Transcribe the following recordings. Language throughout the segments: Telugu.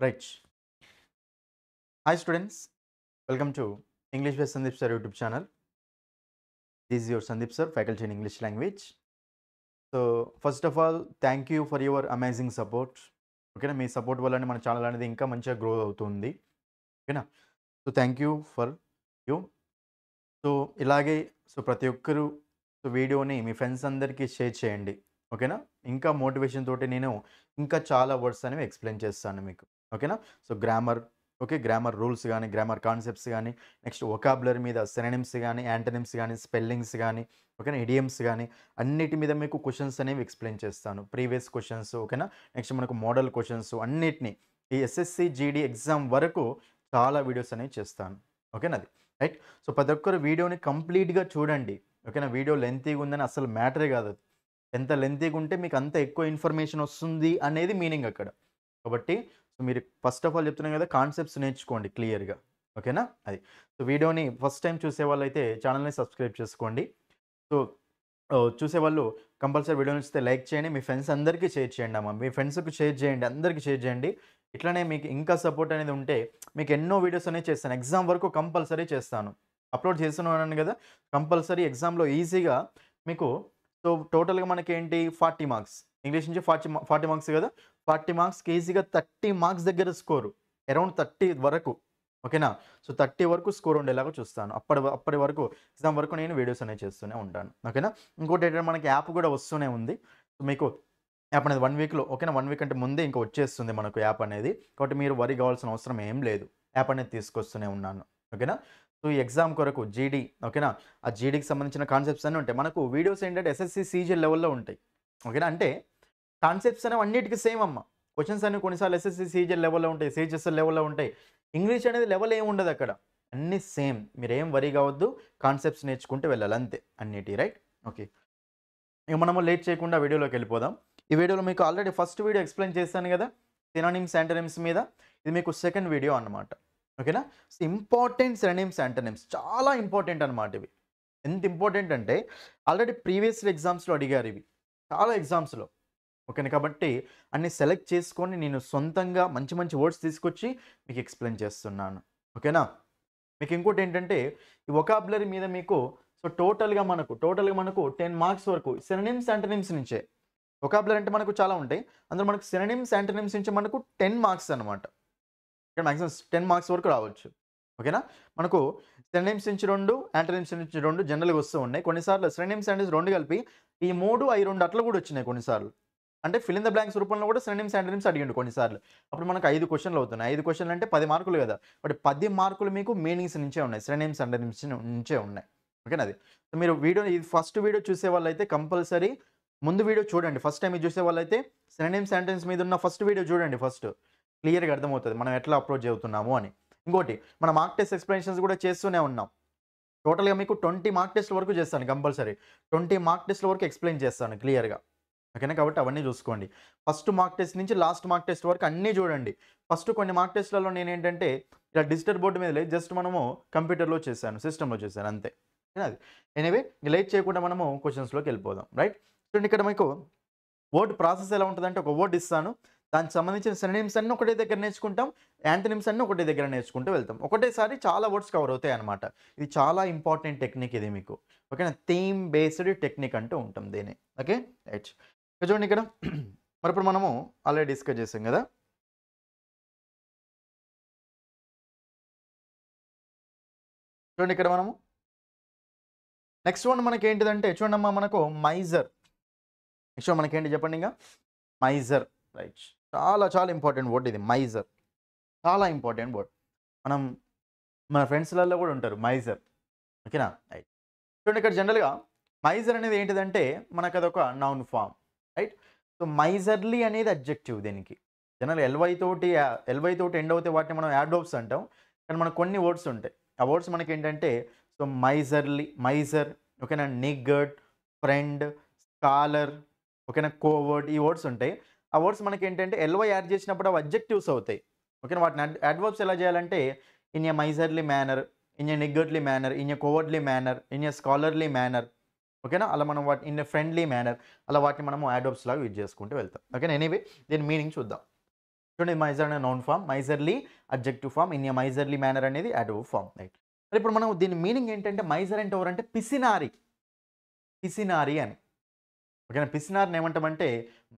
Right. Hi students, welcome to English with Sandeep sir YouTube channel. This is your Sandeep sir, faculty in English language. So first of all, thank you for your amazing support. ఓకేనా మీ సపోర్ట్ వల్లనే మన ఛానల్ అనేది ఇంకా మంచిగా గ్రో అవుతుంది. ఓకేనా so thank you for you. So ఇలాగే ప్రతి ఒక్కరు వీడియోని మీ ఫ్రెండ్స్ అందరికీ షేర్ చేయండి. ఓకేనా ఇంకా మోటివేషన్ తోటి నేను ఇంకా చాలా వర్డ్స్ అనేవి ఎక్స్ప్లెయిన్ చేస్తాను మీకు. ఓకేనా సో గ్రామర్ గ్రామర్ రూల్స్ కానీ గ్రామర్ కాన్సెప్ట్స్ కానీ నెక్స్ట్ వొకాబులరీ మీద సినోనిమ్స్ కానీ యాంటోనిమ్స్ కానీ స్పెల్లింగ్స్ కానీ ఓకేనా ఇడియమ్స్ కానీ అన్నిటి మీద మీకు క్వశ్చన్స్ అనేవి ఎక్స్ప్లెయిన్ చేస్తాను. ప్రీవియస్ క్వశ్చన్స్ ఓకేనా నెక్స్ట్ మనకు మోడల్ క్వశ్చన్స్ అన్నిటిని ఈ ఎస్ఎస్సి జీడీ ఎగ్జామ్ వరకు చాలా వీడియోస్ అనేవి చేస్తాను. ఓకేనా అది రైట్. సో ప్రతి ఒక్కరు వీడియోని కంప్లీట్గా చూడండి. ఓకేనా వీడియో లెంతీగా ఉందని అసలు మ్యాటరే కాదు. ఎంత లెంతీగా ఉంటే మీకు అంత ఎక్కువ ఇన్ఫర్మేషన్ వస్తుంది అనేది మీనింగ్ అక్కడ. కాబట్టి సో మీరు ఫస్ట్ ఆఫ్ ఆల్ చెప్తున్నాం కదా కాన్సెప్ట్స్ నేర్చుకోండి క్లియర్గా. ఓకేనా అది. సో వీడియోని ఫస్ట్ టైం చూసే వాళ్ళైతే ఛానల్ని సబ్స్క్రైబ్ చేసుకోండి. సో చూసేవాళ్ళు కంపల్సరీ వీడియో నచ్చితే లైక్ చేయండి, మీ ఫ్రెండ్స్ అందరికీ షేర్ చేయండి అమ్మ, మీ ఫ్రెండ్స్కి షేర్ చేయండి, అందరికీ షేర్ చేయండి. ఇట్లనే మీకు ఇంకా సపోర్ట్ అనేది ఉంటే మీకు ఎన్నో వీడియోస్ అనేవి చేస్తాను. ఎగ్జామ్ వరకు కంపల్సరీ చేస్తాను, అప్లోడ్ చేస్తున్నాను కదా. కంపల్సరీ ఎగ్జామ్లో ఈజీగా మీకు సో టోటల్గా మనకి ఏంటి 40 మార్క్స్ ఇంగ్లీష్ నుంచి 40 మార్క్స్ కదా. 40 మార్క్స్కి ఈజీగా 30 మార్క్స్ దగ్గర స్కోరు అరౌండ్ 30 వరకు. ఓకేనా సో 30 వరకు స్కోర్ ఉండేలాగా చూస్తాను. అప్పటి వరకు ఎగ్జామ్ వరకు నేను వీడియోస్ అనేవి చేస్తూనే ఉంటాను. ఓకేనా ఇంకోటి ఏంటంటే మనకి యాప్ కూడా వస్తూనే ఉంది. సో మీకు యాప్ అనేది 1 వీక్లో ఓకేనా 1 వీక్ అంటే ముందే ఇంకా వచ్చేస్తుంది మనకు యాప్ అనేది. కాబట్టి మీరు వరి కావాల్సిన అవసరం ఏం లేదు, యాప్ అనేది తీసుకొస్తూనే ఉన్నాను. ఓకేనా సో ఈ ఎగ్జామ్ కొరకు జీడీ ఓకేనా ఆ జీడీకి సంబంధించిన కాన్సెప్ట్స్ అన్నీ ఉంటాయి. మనకు వీడియోస్ ఏంటంటే ఎస్ఎస్సి సీజీఎల్ లెవెల్లో ఉంటాయి. ఓకేనా అంటే కాన్సెప్ట్స్ అనేవి అన్నిటికీ సేమ్ అమ్మ. క్వశ్చన్స్ అనేవి కొన్నిసార్లు ఎస్ఎస్సి సీజీఎల్ లెవెల్లో ఉంటాయి, సిహెచ్ఎస్ఎల్ లెవెల్లో ఉంటాయి. ఇంగ్లీష్ అనేది లెవెల్ ఏమి ఉండదు అక్కడ, అన్నీ సేమ్. మీరు ఏం వరీ కావద్దు, కాన్సెప్ట్స్ నేర్చుకుంటూ వెళ్ళాలి అంతే అన్నిటి. రైట్ ఓకే ఇక మనము లేట్ చేయకుండా వీడియోలోకి వెళ్ళిపోదాం. ఈ వీడియోలో మీకు ఆల్రెడీ ఫస్ట్ వీడియో ఎక్స్ప్లెయిన్ చేస్తాను కదా సినోనిమ్స్ యాంటోనిమ్స్ మీద. ఇది మీకు సెకండ్ వీడియో అన్నమాట. ఓకేనా సో ఇంపార్టెంట్ సినోనిమ్స్ యాంటోనిమ్స్ చాలా ఇంపార్టెంట్ అనమాట. ఇవి ఎంత ఇంపార్టెంట్ అంటే ఆల్రెడీ ప్రీవియస్ ఎగ్జామ్స్లో అడిగారు ఇవి చాలా ఎగ్జామ్స్లో. ఓకేనా కాబట్టి అన్ని సెలెక్ట్ చేసుకొని నేను సొంతంగా మంచి మంచి వర్డ్స్ తీసుకొచ్చి మీకు ఎక్స్ప్లెయిన్ చేస్తున్నాను. ఓకేనా మీకు ఇంకోటి ఏంటంటే ఈ వొకాబులరీ మీద మీకు సో టోటల్గా మనకు 10 మార్క్స్ వరకు సినోనిమ్స్ యాంటోనిమ్స్ నుంచే. వొకాబులరీ అంటే మనకు చాలా ఉంటాయి, అందులో మనకు సినోనిమ్స్ యాంటోనిమ్స్ నుంచి మనకు 10 మార్క్స్ అనమాట. ఇక్కడ మ్యాక్సిమం 10 మార్క్స్ వరకు రావచ్చు. ఓకేనా మనకు సినోనిమ్స్ నుంచి 2 యాంటోనిమ్స్ నుంచి 2 జనరల్గా వస్తూ ఉన్నాయి. కొన్నిసార్లు సినోనిమ్స్ యాంటోనిమ్స్ 2 కలిపి ఈ 3 అవి 2 అట్లా కూడా వచ్చినాయి కొన్నిసార్లు. అంటే ఫిల్ ఇన్ ద బ్లాంక్స్ రూపంలో కూడా సినోనిమ్స్ యాంటోనిమ్స్ అడిగిండు కొన్నిసార్లు. అప్పుడు మనకు 5 క్వశ్చన్లు అవుతున్నాయి. 5 క్వశ్చన్లు అంటే 10 మార్కులు కదా. బట్ 10 మార్కులు మీకు మీనింగ్స్ నుంచే ఉన్నాయి, సినోనిమ్స్ యాంటోనిమ్స్ నుంచే ఉన్నాయి. ఓకేనా అది. సో మీరు వీడియో ఇది ఫస్ట్ వీడియో చూసే వాళ్ళైతే కంపల్సరీ ముందు వీడియో చూడండి. ఫస్ట్ టైం ఇది చూసే వాళ్ళైతే సినోనిమ్స్ యాంటోనిమ్స్ మీద ఉన్న ఫస్ట్ వీడియో చూడండి. ఫస్ట్ క్లియర్గా అర్థమవుతుంది మనం ఎట్లా అప్రోచ్ అవుతున్నాము అని. ఇంకోటి మన మార్క్ టెస్ట్ ఎక్స్ప్లెనేషన్స్ కూడా చేస్తూనే ఉన్నాం. టోటల్గా మీకు 20 మార్క్ టెస్ట్ వరకు చేస్తాను కంపల్సరీ. 20 మార్క్ టెస్ట్ల వరకు ఎక్స్ప్లెయిన్ చేస్తాను క్లియర్గా. ఓకేనా కాబట్టి అవన్నీ చూసుకోండి. ఫస్ట్ మార్క్ టెస్ట్ నుంచి లాస్ట్ మార్క్ టెస్ట్ వరకు అన్నీ చూడండి. ఫస్ట్ కొన్ని మార్క్ టెస్ట్లలో నేను ఏంటంటే ఇలా డిజిటల్ బోర్డు మీద లేదు, జస్ట్ మనము కంప్యూటర్లో చేశాను, సిస్టంలో చేశాను అంతే. అది ఎనీవే లేట్ చేయకుండా మనము క్వశ్చన్స్లోకి వెళ్ళిపోదాం. రైట్ చూడండి ఇక్కడ మీకు వర్డ్ ప్రాసెస్ ఎలా ఉంటుందంటే ఒక వర్డ్ ఇస్తాను, దానికి సంబంధించిన సినోనిమ్స్ అన్నీ ఒకటే దగ్గర నేర్చుకుంటాం, యాంటోనిమ్స్ అన్నీ ఒకటే దగ్గర నేర్చుకుంటూ వెళ్తాం. ఒకటేసారి చాలా వర్డ్స్ కవర్ అవుతాయి అనమాట. ఇది చాలా ఇంపార్టెంట్ టెక్నిక్ ఇది మీకు. ఓకేనా థీమ్ బేస్డ్ టెక్నిక్ అంటూ ఉంటాం దీన్ని. ఓకే రైట్ చూడండి ఇక్కడ మరి ఇప్పుడు మనము ఆల్రెడీ డిస్కస్ చేసాం కదా. చూడండి ఇక్కడ మనము నెక్స్ట్ వన్ మనకి ఏంటిదంటే చూడమ్మా మనకు మైజర్. నెక్స్ట్ వన్ మనకేంటి చెప్పండి ఇంకా మైజర్. రైట్ చాలా చాలా ఇంపార్టెంట్ వర్డ్ ఇది మైజర్, చాలా ఇంపార్టెంట్ వర్డ్. మన ఫ్రెండ్స్లలో కూడా ఉంటారు మైజర్. ఓకేనా రైట్ చూడండి ఇక్కడ జనరల్గా మైజర్ అనేది ఏంటిదంటే మనకు అదొక noun form. Right so miserly అనేది అడ్జెక్టివ్. దీనికి జనరల్ ఎల్వై తోటి ఎండ్ అవుతే వాటిని మనం యాడ్వర్బ్స్ అంటాం. కానీ మనకు కొన్ని వర్డ్స్ ఉంటాయి, ఆ వర్డ్స్ మనకి ఏంటంటే సో మైజర్లీ, మైజర్ ఓకేనా, నిగ్గర్డ్, ఫ్రెండ్, స్కాలర్ ఓకేనా, కోవర్డ్ ఈ వర్డ్స్ ఉంటాయి. ఆ వర్డ్స్ మనకి ఏంటంటే ఎల్వై యాడ్ చేసినప్పుడు అవి అడ్జెక్టివ్స్ అవుతాయి. ఓకేనా వాటిని యాడ్వర్బ్స్ ఎలా చేయాలంటే in a miserly manner, in a niggardly manner, in a cowardly manner, in a scholarly manner. ఓకేనా అలా మనం వాటి ఇన్ ఏ ఫ్రెండ్లీ మేనర్ అలా వాటిని మనము యాడ్వర్బ్స్ లాగా యూజ్ చేసుకుంటూ వెళ్తాం. ఓకేనా ఎనీవే దీని మీనింగ్ చూద్దాం. చూడండి మైజర్ అనే noun form, miserly adjective form, in a miserly manner అనేది అడ్వర్బ్ ఫామ్, రైట్. మరి ఇప్పుడు మనం దీని మీనింగ్ ఏంటంటే మైజర్ అంటే ఎవరంటే పిసినారి, పిసినారి అని. ఓకేనా, పిసినారిని ఏమంటామంటే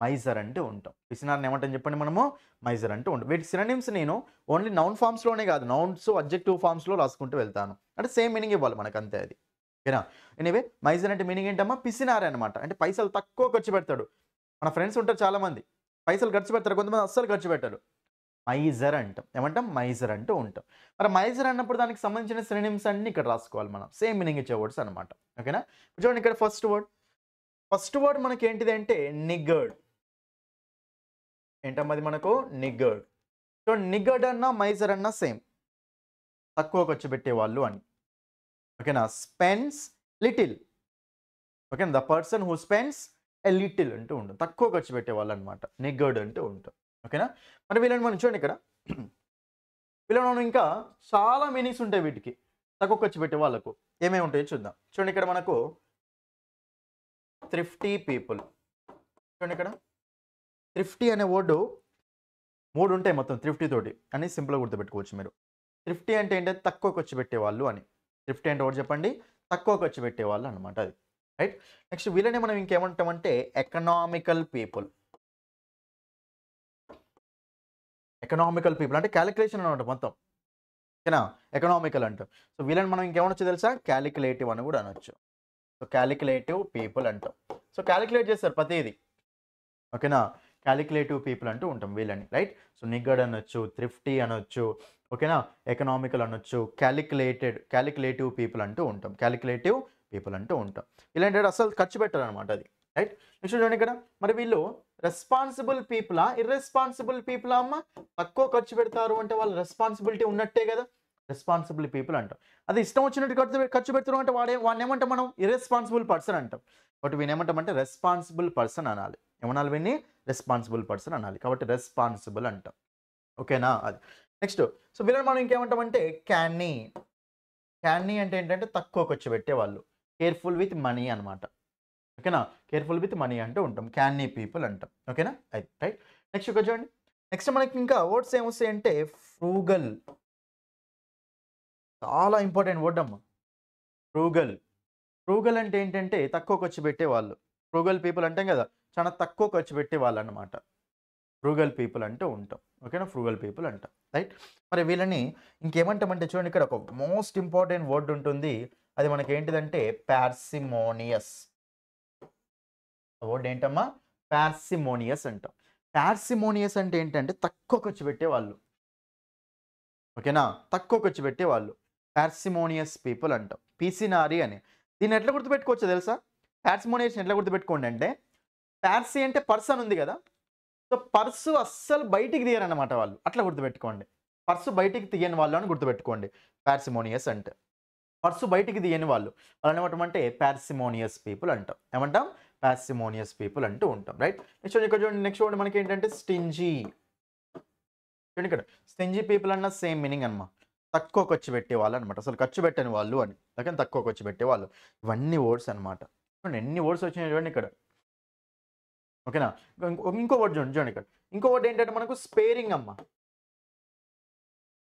మైజర్ అంటే ఉంటాం. పిసినారిని ఏమంటాం చెప్పండి మనము, మైజర్ అంటూ ఉంటాం. వీటి సినోనిమ్స్ నేను ఓన్లీ నౌన్ ఫామ్స్లోనే కాదు, నౌన్స్ అడ్జెక్టివ్ ఫామ్స్లో రాసుకుంటూ వెళ్తాను. అంటే సేమ్ మీనింగ్ ఇవ్వాలి మనకు, అంతే అది. ఓకేనా. ఎనీవే మైజర్ అంటే మీనింగ్ ఏంటమ్మా, పిసినారి అనమాట. అంటే పైసలు తక్కువ ఖర్చు పెడతాడు. మన ఫ్రెండ్స్ ఉంటారు చాలామంది, పైసలు ఖర్చు పెడతారు, కొంతమంది అస్సలు ఖర్చు పెట్టరు. మైజర్ అంటాం. ఏమంటాం, మైజర్ అంటూ ఉంటాం. మరి మైజర్ అన్నప్పుడు దానికి సంబంధించిన సినోనిమ్స్ అన్ని ఇక్కడ రాసుకోవాలి మనం, సేమ్ మీనింగ్ ఇచ్చే వర్డ్స్ అనమాట. ఓకేనా. చూడండి ఇక్కడ ఫస్ట్ వర్డ్ మనకి ఏంటిది అంటే నిగ్గర్డ్. ఏంటమ్మా అది మనకు, నిగ్గర్డ్. చూడండి నిగ్గర్డ్ అన్నా మైజర్ అన్నా సేమ్, తక్కువ ఖర్చు పెట్టేవాళ్ళు అని. ఓకేనా. Spends little. ఓకేనా, the person who spends a little అంటూ ఉంటుంది, తక్కువ ఖర్చు పెట్టేవాళ్ళు అనమాట, నిగ్గర్డ్ అంటూ ఉంటాం. ఓకేనా. మరి వీళ్ళని మనం చూడండి ఇక్కడ వీళ్ళని మనం ఇంకా చాలా మీనింగ్స్ ఉంటాయి వీటికి, తక్కువ ఖర్చు పెట్టే వాళ్ళకు ఏమేమి ఉంటాయో చూద్దాం. చూడండి ఇక్కడ మనకు థ్రిఫ్టీ పీపుల్. చూడండి ఇక్కడ థ్రిఫ్టీ అనే వర్డు 3 ఉంటాయి మొత్తం థ్రిఫ్టీ తోటి అని సింపుల్గా గుర్తుపెట్టుకోవచ్చు మీరు. థ్రిఫ్టీ అంటే ఏంటంటే తక్కువ ఖర్చు పెట్టేవాళ్ళు అని. థ్రిఫ్టీ అంటే ఒకటి చెప్పండి, తక్కువ ఖర్చు పెట్టేవాళ్ళు అనమాట అది, రైట్. నెక్స్ట్ వీళ్ళని మనం ఇంకేమంటామంటే ఎకనామికల్ పీపుల్. ఎకనామికల్ పీపుల్ అంటే క్యాలిక్యులేషన్ అనమాట మొత్తం. ఓకేనా, ఎకనామికల్ అంటాం. సో వీళ్ళని మనం ఇంకేమనొచ్చు తెలుసా, క్యాలిక్యులేటివ్ అని కూడా అనొచ్చు. సో క్యాలిక్యులేటివ్ పీపుల్ అంటాం. సో క్యాలిక్యులేట్ చేస్తారు ప్రతిదీ. ఓకేనా, క్యాలిక్యులేటివ్ పీపుల్ అంటూ ఉంటాం వీళ్ళని, రైట్. సో నిగ్గర్డ్ అనొచ్చు, థ్రిఫ్టీ అనొచ్చు, ఓకేనా, ఎకనామికల్ అనొచ్చు, క్యాలిక్యులేటివ్ పీపుల్ అంటూ ఉంటాం, క్యాలిక్యులేటివ్ పీపుల్ అంటూ ఉంటాం. ఇలాంటి అసలు ఖర్చు పెట్టరు అనమాట అది, రైట్. నెక్స్ట్ చూడండి ఇక్కడ మరి వీళ్ళు రెస్పాన్సిబుల్ పీపులా ఇర్రెస్పాన్సిబుల్ పీపులా అమ్మ. తక్కువ ఖర్చు పెడతారు అంటే వాళ్ళు రెస్పాన్సిబిలిటీ ఉన్నట్టే కదా, రెస్పాన్సిబుల్ పీపుల్ అంటాం. అది ఇష్టం వచ్చినట్టు ఖర్చు పెడతారు అంటే వాడిని ఏమంటాం మనం, ఇర్రెస్పాన్సిబుల్ పర్సన్ అంటాం. బట్ వీని ఏమంటామంటే రెస్పాన్సిబుల్ పర్సన్ అనాలి. ఏమనాలి వీన్ని, రెస్పాన్సిబుల్ పర్సన్ అనాలి. కాబట్టి రెస్పాన్సిబుల్ అంటాం. ఓకేనా, అది. నెక్స్ట్ సో వీళ్ళని మనం ఇంకేమంటామంటే క్యాన్నీ. క్యాన్నీ అంటే ఏంటంటే తక్కువ ఖర్చు పెట్టే వాళ్ళు, కేర్ఫుల్ విత్ మనీ అనమాట. ఓకేనా, కేర్ఫుల్ విత్ మనీ అంటూ ఉంటాం, క్యాన్నీ పీపుల్ అంటాం. ఓకేనా, అది రైట్. నెక్స్ట్ ఇక్కడ చూడండి, నెక్స్ట్ మనకి ఇంకా వర్డ్స్ ఏమొస్తాయి అంటే ఫ్రూగల్. చాలా ఇంపార్టెంట్ వర్డ్ అమ్మ, ఫ్రూగల్. ఫ్రూగల్ అంటే ఏంటంటే తక్కువ ఖర్చు పెట్టే వాళ్ళు. ఫ్రూగల్ పీపుల్ అంటాం కదా, చాలా తక్కువ ఖర్చు పెట్టే వాళ్ళు అనమాట, ఫ్రూగల్ పీపుల్ అంటూ ఉంటాం. ఓకేనా, ఫ్రూగల్ పీపుల్ అంటాం, రైట్. మరి వీళ్ళని ఇంకేమంటామంటే చూడండి ఇక్కడ ఒక మోస్ట్ ఇంపార్టెంట్ వర్డ్ ఉంటుంది, అది మనకి ఏంటిదంటే పార్సిమోనియస్. వర్డ్ ఏంటమ్మా, పార్సిమోనియస్ అంటాం. పార్సిమోనియస్ అంటే ఏంటంటే తక్కువ ఖర్చు పెట్టేవాళ్ళు. ఓకేనా, తక్కువ ఖర్చు పెట్టేవాళ్ళు పార్సిమోనియస్ పీపుల్ అంటాం, పిసినారి అని. దీన్ని ఎట్లా గుర్తుపెట్టుకోవచ్చో తెలుసా, పార్సిమోనియస్ ఎట్లా గుర్తుపెట్టుకోండి అంటే, పార్సి అంటే పర్సన్ ఉంది కదా, సో పర్సు అస్సలు బయటికి తీయరన్నమాట వాళ్ళు, అట్లా గుర్తుపెట్టుకోండి. పర్సు బయటికి తీయని వాళ్ళు అని గుర్తుపెట్టుకోండి పార్సిమోనియస్ అంటే. పర్సు బయటికి తీయని వాళ్ళు, వాళ్ళని ఏమంటామంటే పార్సిమోనియస్ పీపుల్ అంటాం. ఏమంటాం, పార్సిమోనియస్ పీపుల్ అంటూ ఉంటాం, రైట్. నెక్స్ట్ ఇక్కడ చూడండి, నెక్స్ట్ వర్డ్ మనకి ఏంటంటే స్టింజీ. చూడండి ఇక్కడ స్టింజీ పీపుల్ అన్న సేమ్ మీనింగ్ అన్నమాట, తక్కువ ఖర్చు పెట్టే వాళ్ళు అనమాట, అసలు ఖర్చు పెట్టని వాళ్ళు అని, కానీ తక్కువ ఖర్చు పెట్టే వాళ్ళు. ఇవన్నీ వర్డ్స్ అనమాట. చూడండి ఎన్ని వర్డ్స్ వచ్చినాయి చూడండి ఇక్కడ. ఓకేనా, ఇంకో వర్డ్ చూడండి, చూడండి ఇక్కడ ఇంకో వర్డ్ ఏంటంటే మనకు స్పేరింగ్ అమ్మ,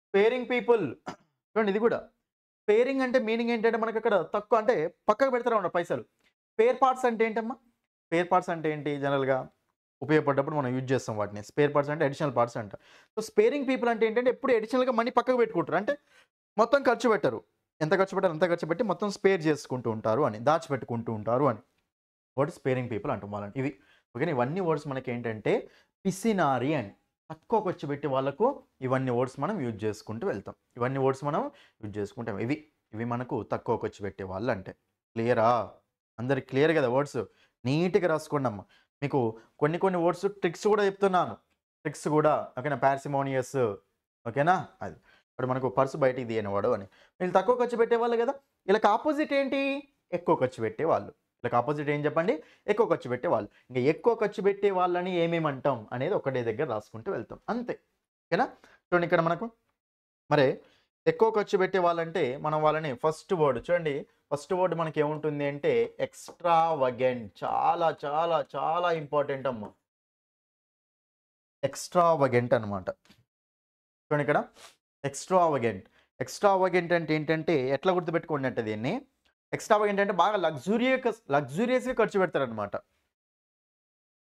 స్పేరింగ్ పీపుల్. చూడండి ఇది కూడా స్పేరింగ్ అంటే మీనింగ్ ఏంటంటే మనకి అక్కడ తక్కువ అంటే పక్కకు పెడతారు అన్నమాట పైసలు. స్పేర్ పార్ట్స్ అంటే ఏంటమ్మా, స్పేర్ పార్ట్స్ అంటే ఏంటి, జనరల్గా ఉపయోగపడ్డప్పుడు మనం యూజ్ చేస్తాం వాటిని. స్పేర్ పార్ట్స్ అంటే అడిషనల్ పార్ట్స్ అంట. సో స్పేరింగ్ పీపుల్ అంటే ఏంటంటే ఎప్పుడు అడిషనల్గా మనీ పక్కకు పెట్టుకుంటారు, అంటే మొత్తం ఖర్చు పెట్టరు, ఎంత ఖర్చు పెట్టారు అంత ఖర్చు పెట్టి మొత్తం స్పేర్ చేసుకుంటూ ఉంటారు అని, దాచిపెట్టుకుంటూ ఉంటారు అని. వర్డ్ స్పేరింగ్ పీపుల్ అంటాం వాళ్ళని. ఇవి ఓకే, ఇవన్నీ వర్డ్స్ మనకి ఏంటంటే పిసినారి అని, తక్కువ ఖర్చు పెట్టి వాళ్ళకు ఇవన్నీ వర్డ్స్ మనం యూజ్ చేసుకుంటూ వెళ్తాం. ఇవన్నీ వర్డ్స్ మనం యూజ్ చేసుకుంటాం. ఇవి మనకు తక్కువ ఖర్చు పెట్టే వాళ్ళు అంటే. క్లియరా, అందరికి క్లియర్ కదా వర్డ్స్, నీట్గా రాసుకోండి అమ్మ. మీకు కొన్ని వర్డ్స్ ట్రిక్స్ కూడా చెప్తున్నాను, ట్రిక్స్ కూడా. ఓకేనా, పార్సిమోనియస్. ఓకేనా, అది ఇప్పుడు మనకు పర్సు బయటికి తీయనివాడు అని. వీళ్ళు తక్కువ ఖర్చు పెట్టేవాళ్ళు కదా, వీళ్ళకి ఆపోజిట్ ఏంటి, ఎక్కువ ఖర్చు పెట్టేవాళ్ళు. వీళ్ళకి ఆపోజిట్ ఏం చెప్పండి, ఎక్కువ ఖర్చు పెట్టేవాళ్ళు. ఇంకా ఎక్కువ ఖర్చు పెట్టే వాళ్ళని ఏమేమంటాం అనేది ఒకటే దగ్గర రాసుకుంటూ వెళ్తాం, అంతే. ఓకేనా, చూడండి ఇక్కడ మనకు మరి ఎక్కువ ఖర్చు పెట్టే వాళ్ళంటే మనం వాళ్ళని ఫస్ట్ వర్డ్ చూడండి, ఫస్ట్ వర్డ్ మనకి ఏముంటుంది అంటే ఎక్స్ట్రావగెంట్. చాలా చాలా చాలా ఇంపార్టెంట్ అమ్మ, ఎక్స్ట్రావగెంట్ అనమాట. చూడండి ఇక్కడ ఎక్స్ట్రావగెంట్. ఎక్స్ట్రావగెంట్ అంటే ఏంటంటే ఎట్లా గుర్తుపెట్టుకోండి అంటే దీన్ని, ఎక్స్ట్రావగెంట్ అంటే బాగా లగ్జూరియస్‌గా ఖర్చు పెడతారనమాట.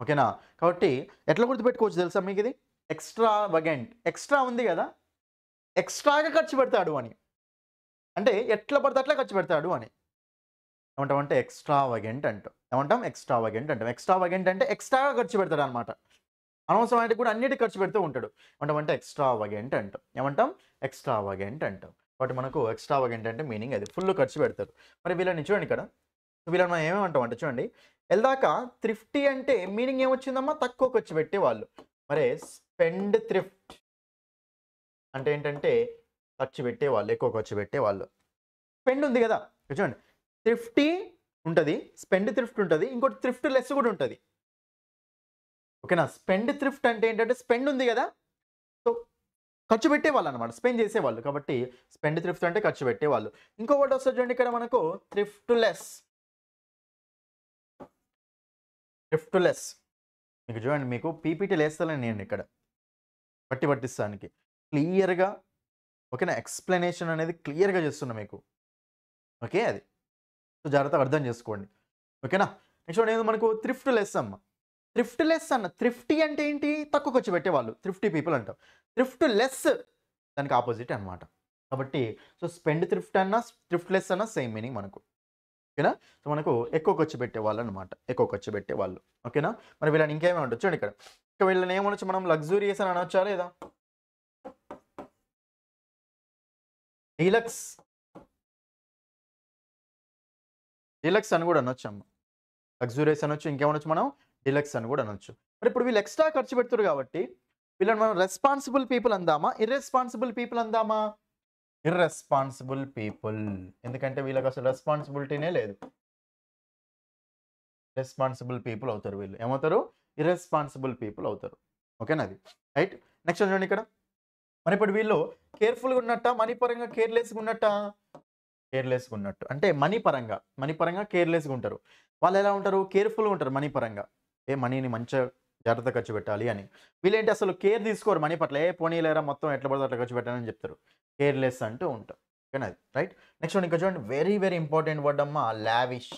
ఓకేనా? కాబట్టి ఎట్లా గుర్తుపెట్టుకోవచ్చు తెలుసా మీకు ఇది? ఎక్స్ట్రావగెంట్. ఎక్స్ట్రా ఉంది గదా! ఎక్స్ట్రాగా ఖర్చు పెడతాడు అని. అంటే ఎట్లా పడితే అట్లా ఖర్చు పెడతాడు అని. ఏమంటామంటే ఎక్స్ట్రావగెంట్ అంటాం. ఏమంటాం? ఎక్స్ట్రావగెంట్ అంటాం. ఎక్స్ట్రావగెంట్ అంటే ఎక్స్ట్రాగా ఖర్చు పెడతాడనమాట. అనవసరమైనటివి కూడా అన్నిటికి ఖర్చు పెడుతూ ఉంటాడు. ఏమంటామంటే ఎక్స్ట్రావగెంట్ అంటాం. ఏమంటాం? ఎక్స్ట్రావగెంట్ అంటాం. కాబట్టి మనకు ఎక్స్ట్రావగెంట్ అంటే మీనింగ్ అది. ఫుల్ ఖర్చు పెడతారు. మరి వీళ్ళని చూడండి ఇక్కడ. వీళ్ళని మనం ఏమేమంటాం అంటే చూడండి. ఎల్దాక థ్రిఫ్టీ అంటే మీనింగ్ ఏమొచ్చిందమ్మా? తక్కువ ఖర్చు పెట్టేవాళ్ళు. మరి స్పెండ్ థ్రిఫ్ట్ అంటే ఏంటంటే ఖర్చు పెట్టేవాళ్ళు, ఎక్కువ ఖర్చు పెట్టేవాళ్ళు. స్పెండ్ ఉంది గదా! ఇక్కడ చూడండి. థ్రిఫ్టీ ఉంటది. స్పెండ్ థ్రిఫ్ట్ ఉంటది. ఇంకోటి థ్రిఫ్ట్ లెస్ కూడా ఉంటది. ఓకేనా? స్పెండ్ థ్రిఫ్ట్ అంటే ఏంటంటే స్పెండ్ ఉంది గదా! సో, ఖర్చు పెట్టేవాళ్ళనమాట. స్పెండ్ చేసేవాళ్ళు. కాబట్టి స్పెండ్ థ్రిఫ్ట్ అంటే ఖర్చు పెట్టేవాళ్ళు. ఇంకొకటి వస్తది చూడండి ఇక్కడ మనకు థ్రిఫ్ట్ లెస్. Thrift less. మీకు చూడండి మీకు పీపీటీలు ఏస్తలేను నేను ఇక్కడ. పట్టిస్తానికి. క్లియర్‌గా ఓకేనా? ఎక్స్‌ప్లనేషన్ అనేది క్లియర్‌గా చేస్తున్నా మీకు. ఓకే అది. సో, జాగ్రత్తగా అర్థం చేసుకోండి. ఓకేనా? నెక్స్ట్ వన్ ఏదో మనకు థ్రిఫ్ట్ లెస్ అమ్మ. థ్రిఫ్ట్ లెస్ అన్న. థ్రిఫ్టీ అంటే ఏంటి? తక్కువ ఖర్చు పెట్టేవాళ్ళు. థ్రిఫ్టీ పీపుల్ అంటాం. థ్రిఫ్ట్ లెస్ దానికి ఆపోజిట్ అనమాట. కాబట్టి సో, స్పెండ్ థ్రిఫ్ట్ అన్నా, థ్రిఫ్ట్ లెస్ అన్నా సేమ్ మీనింగ్ మనకు. ఓకేనా? సో, మనకు ఎక్కువ ఖర్చు పెట్టేవాళ్ళు అనమాట. ఎక్కువ ఖర్చు పెట్టేవాళ్ళు. ఓకేనా? మరి వీళ్ళని ఇంకేమేమి ఉండొచ్చు చూడండి ఇక్కడ. ఇక వీళ్ళని ఏమనొచ్చు మనం? లగ్జూరియస్ అని అనొచ్చా లేదా? డీలక్స్. డీలక్స్ అని కూడా అనొచ్చమ్మ. లగ్జూరియస్ అనొచ్చు. ఇంకేమనొచ్చు మనం? డీలక్స్ అని కూడా అనొచ్చు. మరి ఇప్పుడు వీళ్ళు ఎక్స్ట్రా ఖర్చు పెడుతుర్రు కాబట్టి వీళ్ళని మనం రెస్పాన్సిబుల్ పీపుల్ అందామా? ఇర్రెస్పాన్సిబుల్ పీపుల్ అందామా? Irresponsible people. ఎందుకంటే వీళ్ళకి అసలు రెస్పాన్సిబిలిటీనే లేదు. రెస్పాన్సిబుల్ పీపుల్ అవుతారు వీళ్ళు. ఏమవుతారు? ఇర్రెస్పాన్సిబుల్ పీపుల్ అవుతారు. ఓకేనా అది. రైట్. నెక్స్ట్ చూడండి ఇక్కడ. మరి ఇప్పుడు వీళ్ళు కేర్‌ఫుల్‌గా ఉన్నట్టా? మనీ పరంగా కేర్‌లెస్‌గా ఉన్నట్టా? కేర్‌లెస్‌గా ఉన్నట్టు. అంటే మనీ పరంగా కేర్‌లెస్‌గా ఉంటారు. వాళ్ళు ఎలా ఉంటారు? కేర్‌ఫుల్‌గా ఉంటారు మనీ పరంగా. మనీని మంచిగా జాగ్రత్తగా ఖర్చు పెట్టాలి అని. వీళ్ళేంటి అసలు కేర్ తీసుకోరు మనీ పట్ల. పోనీలేరా మొత్తం ఎట్లా పడితే అట్లా ఖర్చు పెట్టానని చెప్తారు. కేర్‌లెస్ అంటూ ఉంటారు. ఓకేనా అది. రైట్. నెక్స్ట్ వన్ ఇక్కడ చూడండి. వెరీ వెరీ ఇంపార్టెంట్ వర్డ్ అమ్మా లావిష్.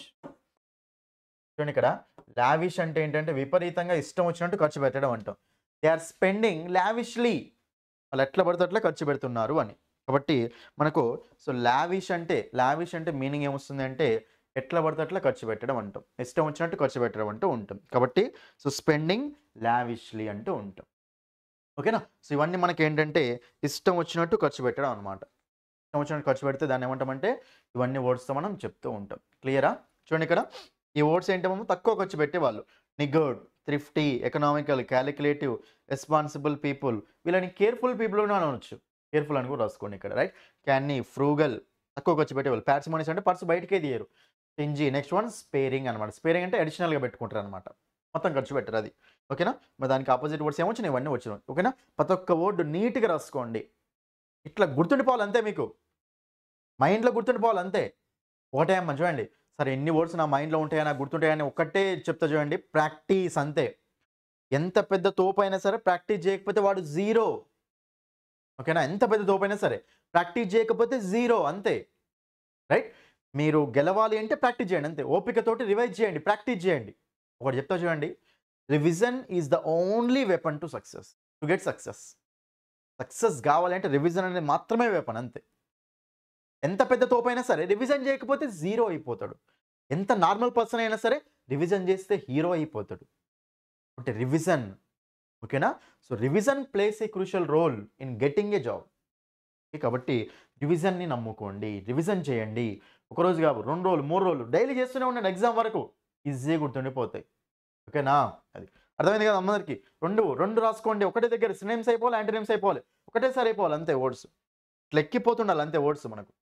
చూడండి ఇక్కడ. లావిష్ అంటే ఏంటంటే విపరీతంగా ఇష్టం వచ్చినట్టు ఖర్చు పెట్టడం అంటాం. They are spending lavishly. వాళ్ళు ఎట్లా పడితే అట్లా ఖర్చు పెడుతున్నారు అని. కాబట్టి మనకు సో లావిష్ అంటే మీనింగ్ ఏమొస్తుంది అంటే ఎట్లా పడితే అట్లా ఖర్చు పెట్టడం అంటాం. ఇష్టం వచ్చినట్టు ఖర్చు పెట్టడం అంటూ ఉంటాం. కాబట్టి సో స్పెండింగ్ లావిష్‌లీ అంటూ ఉంటాం. ఓకేనా? సో ఇవన్నీ మనకేంటంటే ఇష్టం వచ్చినట్టు ఖర్చు పెట్టడం అనమాట. ఇష్టం వచ్చినట్టు ఖర్చు పెడితే దాన్ని ఏమంటామంటే ఇవన్నీ వర్డ్స్‌తో మనం చెప్తూ ఉంటాం. క్లియరా? చూడండి ఇక్కడ. ఈ వర్డ్స్ ఏంటేమో తక్కువ ఖర్చు పెట్టేవాళ్ళు. నిగర్డ్, థ్రిఫ్టీ, ఎకనామికల్, కాలిక్యులేటివ్, రెస్పాన్సిబుల్ పీపుల్. వీళ్ళని కేర్‌ఫుల్ పీపుల్ కూడా అనవచ్చు. కేర్‌ఫుల్ అని కూడా రాసుకోండి ఇక్కడ. రైట్. క్యాన్నీ, ఫ్రూగల్ తక్కువ ఖర్చు పెట్టేవాళ్ళు. పార్సిమోనియస్ అంటే పర్స్ బయటికే తీయరు. స్టింజీ. నెక్స్ట్ వన్ స్పేరింగ్ అనమాట. స్పేరింగ్ అంటే అడిషనల్‌గా పెట్టుకుంటారనమాట. మొత్తం ఖర్చు పెట్టరు అది. ఓకేనా? మరి దానికి అపోజిట్ వర్డ్స్ ఏమొచ్చినాయి? ఇవన్నీ వచ్చినాయి. ఓకేనా? ప్రతి ఒక్క వర్డ్ నీట్‌గా రాసుకోండి. ఇట్లా గుర్తుండిపోవాలి అంతే మీకు. మైండ్‌లో గుర్తుండిపోవాలి అంతే. ఒకటే అమ్మ చూడండి. సరే ఎన్ని వర్డ్స్ నా మైండ్‌లో ఉంటాయా? నాకు గుర్తుంటాయని ఒక్కటే చెప్తా చూడండి. ప్రాక్టీస్ అంతే. ఎంత పెద్ద తోపైనా సరే ప్రాక్టీస్ చేయకపోతే వాడు జీరో. ఓకేనా? ఎంత పెద్ద తోపైనా సరే ప్రాక్టీస్ చేయకపోతే జీరో అంతే. రైట్? మీరు గెలవాలి అంటే ప్రాక్టీస్ చేయండి అంతే. ఓపికతోటి రివైజ్ చేయండి. ప్రాక్టీస్ చేయండి. ఒకటి చెప్తా చూడండి. Revision is the only weapon to success. To get success. Success కావాలంటే రివిజన్ అనేది మాత్రమే వెపన్ అంతే. ఎంత పెద్ద తోపైనా సరే రివిజన్ చేయకపోతే జీరో అయిపోతాడు. ఎంత నార్మల్ పర్సన్ అయినా సరే రివిజన్ చేస్తే హీరో అయిపోతాడు. అంటే రివిజన్. ఓకేనా? So revision plays a crucial role in getting a job. కాబట్టి రివిజన్‌ని నమ్ముకోండి. రివిజన్ చేయండి. ఒక రోజు కాదు 2 రోజులు, 3 రోజులు డైలీ చేస్తూనే ఉండండి ఎగ్జామ్ వరకు. ఈజీగా గుర్తుండిపోతాయి. ఓకేనా? అది. అర్థమైంది కదా అందరికి? 2 రాసుకోండి. ఒకటే దగ్గర సినోనిమ్స్ అయిపోవాలి, యాంటోనిమ్స్ అయిపోవాలి. ఒకటేసారి అయిపోవాలి అంతే వర్డ్స్. ఇట్లా ఎక్కిపోతుండాలి అంతే వర్డ్స్ మనకు.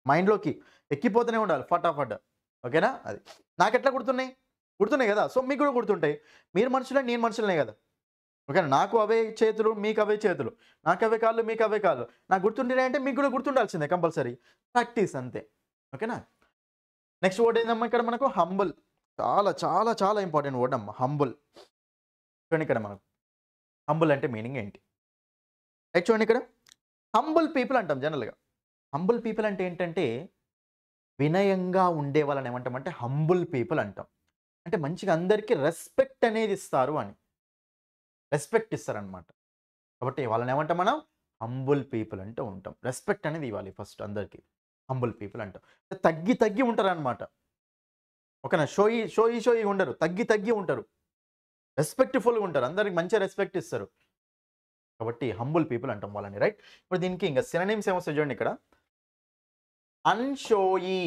మైండ్‌లోకి ఎక్కిపోతూనే ఉండాలి ఫటాఫట్. ఓకేనా? అది. నాకెట్లా గుర్తున్నాయి? గుర్తున్నాయి కదా! సో మీకు కూడా గుర్తుంటాయి. మీరు మనుషులే, నేను మనుషులనే కదా! ఓకేనా? నాకు అవే చేతులు, మీకు అవే చేతులు. నాకు అవే కాళ్ళు, మీకు అవే కాళ్ళు. నాకు గుర్తుండినాయి అంటే మీకు కూడా గుర్తుండాల్సిందే కంపల్సరీ. ప్రాక్టీస్ అంతే. ఓకేనా? నెక్స్ట్ వర్డ్ ఏందమ్మా ఇక్కడ మనకు హంబుల్. చాలా చాలా చాలా ఇంపార్టెంట్ వర్డ్ అమ్మ హంబుల్. చూడండి ఇక్కడ మనకు. హంబుల్ అంటే మీనింగ్ ఏంటి? రైట్ చూడండి ఇక్కడ హంబుల్ పీపుల్ అంటాం జనరల్‌గా. హంబుల్ పీపుల్ అంటే ఏంటంటే వినయంగా ఉండే వాళ్ళని ఏమంటామంటే హంబుల్ పీపుల్ అంటాం. అంటే మంచిగా అందరికి రెస్పెక్ట్ అనేది ఇస్తారు అని. రెస్పెక్ట్ ఇస్తారనమాట. కాబట్టి వాళ్ళని ఏమంటాం మనం? హంబుల్ పీపుల్ అంటూ ఉంటాం. రెస్పెక్ట్ అనేది ఇవ్వాలి ఫస్ట్ అందరికి. హంబుల్ పీపుల్ అంటాం. తగ్గి తగ్గి ఉంటారనమాట. ఓకేనా? షోయి ఉండరు. తగ్గి తగ్గి ఉంటారు. రెస్పెక్ట్‌ఫుల్‌గా ఉంటారు. అందరికి మంచిగా రెస్పెక్ట్ ఇస్తారు. కాబట్టి హంబుల్ పీపుల్ అంటాం వాళ్ళని. రైట్? ఇప్పుడు దీనికి ఇంకా సినోనిమ్స్ ఏమొస్తాయి చూడండి ఇక్కడ. అన్‌షోయి.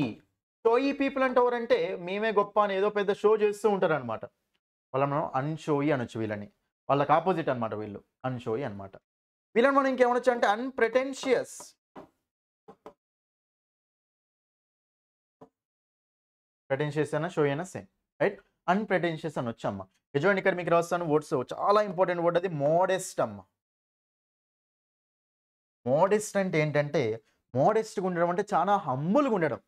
షోయి పీపుల్ అంటే ఎవరంటే మేమే గొప్ప అని ఏదో పెద్ద షో చేస్తూ ఉంటారనమాట. వాళ్ళని మనం అన్‌షోయి అనొచ్చు వీళ్ళని. వాళ్ళకి అపోజిట్ అనమాట వీళ్ళు. అన్‌షోయి అనమాట. వీళ్ళని మనం ఇంకేమనొచ్చు అంటే అన్‌ప్రెటెన్షియస్. ప్రెటెన్షియస్ అయినా, షోయి అయినా సేమ్. రైట్? అన్‌ప్రెటెన్షియస్ అనొచ్చమ్మ. చూడండి ఇక్కడ మీకు రాస్తాను వర్డ్స్. చాలా ఇంపార్టెంట్ వర్డ్ అది మోడెస్ట్ అమ్మ. మోడెస్ట్ అంటే ఏంటంటే, మోడెస్ట్‌గా ఉండడం అంటే చాలా హంబుల్‌గా ఉండడం.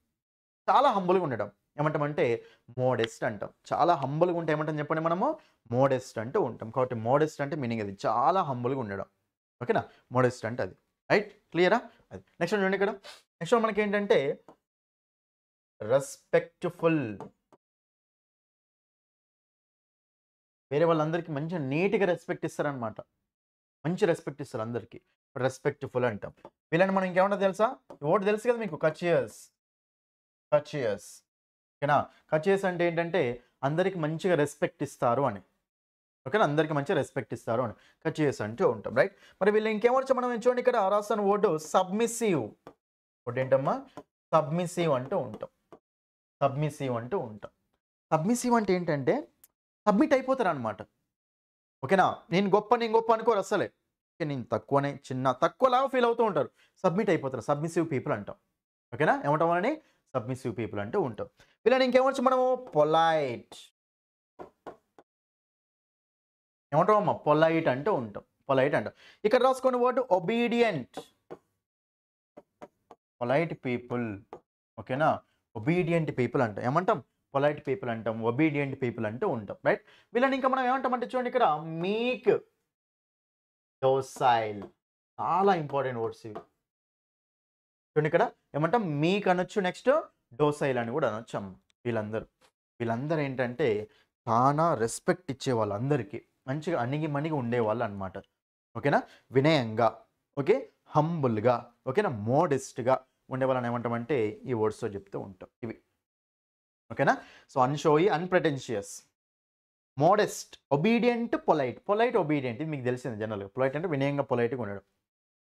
చాలా హంబుల్‌గా ఉండడం. ఏమంటామంటే మోడెస్ట్ అంటాం. చాలా హంబుల్‌గా ఉంటే ఏమంటాం చెప్పండి మనము? మోడెస్ట్ అంటూ ఉంటాం. కాబట్టి మోడెస్ట్ అంటే మీనింగ్ అది. చాలా హంబుల్‌గా ఉండడం. ఓకేనా? మోడెస్ట్ అంటే అది. రైట్? క్లియరా? అది. నెక్స్ట్ వన్ చూడండి ఇక్కడ. నెక్స్ట్ వన్ మనకేంటంటే రెస్పెక్ట్‌ఫుల్. వేరే వాళ్ళందరికీ మంచిగా నీట్‌గా రెస్పెక్ట్ ఇస్తారనమాట. మంచి రెస్పెక్ట్ ఇస్తారు అందరికి. రెస్పెక్ట్‌ఫుల్ అంటాం. వీళ్ళని మనం ఇంకేమంటాం తెలుసా? ఈ వర్డ్ తెలుసు కదా మీకు కర్చియస్. కర్చియస్. ఓకేనా? కర్చియస్ అంటే ఏంటంటే అందరికి మంచిగా రెస్పెక్ట్ ఇస్తారు అని. ఓకేనా? అందరికి మంచిగా రెస్పెక్ట్ ఇస్తారు అని. కర్చియస్ అంటూ ఉంటాం. రైట్? మరి వీళ్ళు ఇంకేమొచ్చు మనం చూడండి ఇక్కడ రాస్తున్న వర్డ్ సబ్మిసివ్. వర్డ్ ఏంటమ్మా? సబ్మిసివ్ అంటూ ఉంటాం. సబ్మిసివ్ అంటూ ఉంటాం. సబ్మిసివ్ అంటే ఏంటంటే సబ్మిట్ అయిపోతారనమాట. ఓకేనా? నేను గొప్ప అనుకోరు అస్సలే. ఓకే. నేను తక్కువనే, తక్కువలాగా ఫీల్ అవుతూ ఉంటారు. సబ్మిట్ అయిపోతారు. సబ్మిసివ్ పీపుల్ అంటాం. ఓకేనా? ఏమంటాం వాళ్ళని? సబ్మిసివ్ పీపుల్ అంటూ ఉంటాం. వీళ్ళని ఇంకేమొచ్చు మనము? పొలైట్. ఏమంటామమ్మా? పొలైట్ అంటూ ఉంటాం. పొలైట్ అంటాం. ఇక్కడ రాసుకోండి వర్డ్ ఒబీడియంట్. Polite people. ఓకేనా? ఒబీడియంట్ పీపుల్ అంటాం. ఏమంటాం? పొలైట్ పీపుల్ అంటాం. ఒబీడియంట్ పీపుల్ అంటూ ఉంటాం. రైట్? వీళ్ళని ఇంకా మనం ఏమంటామంటే చూడండి ఇక్కడ మీక్, డోసైల్. చాలా ఇంపార్టెంట్ వర్డ్స్ ఇవి. చూడండి ఇక్కడ ఏమంటాం? మీక్ అనొచ్చు. నెక్స్ట్ డోసైల్ అని కూడా అనొచ్చమ్మ. వీళ్ళందరూ. వీళ్ళందరూ ఏంటంటే చాలా రెస్పెక్ట్ ఇచ్చేవాళ్ళు అందరికీ. మంచిగా అణిగి-మణిగి ఉండేవాళ్ళు అన్నమాట. ఓకేనా? వినయంగా, ఓకే, హంబుల్‌గా, ఓకేనా, మోడెస్ట్‌గా ఉండేవాళ్ళని ఏమంటామంటే ఈ వర్డ్స్‌తో చెప్తూ ఉంటాం ఇవి. ఓకేనా? So unshowy, unpretentious, modest, obedient, polite. Polite, obedient ఇది మీకు తెలిసింది జనరల్‌గా. పొలైట్ అంటే వినయంగా, పొలైట్‌గా ఉండడం.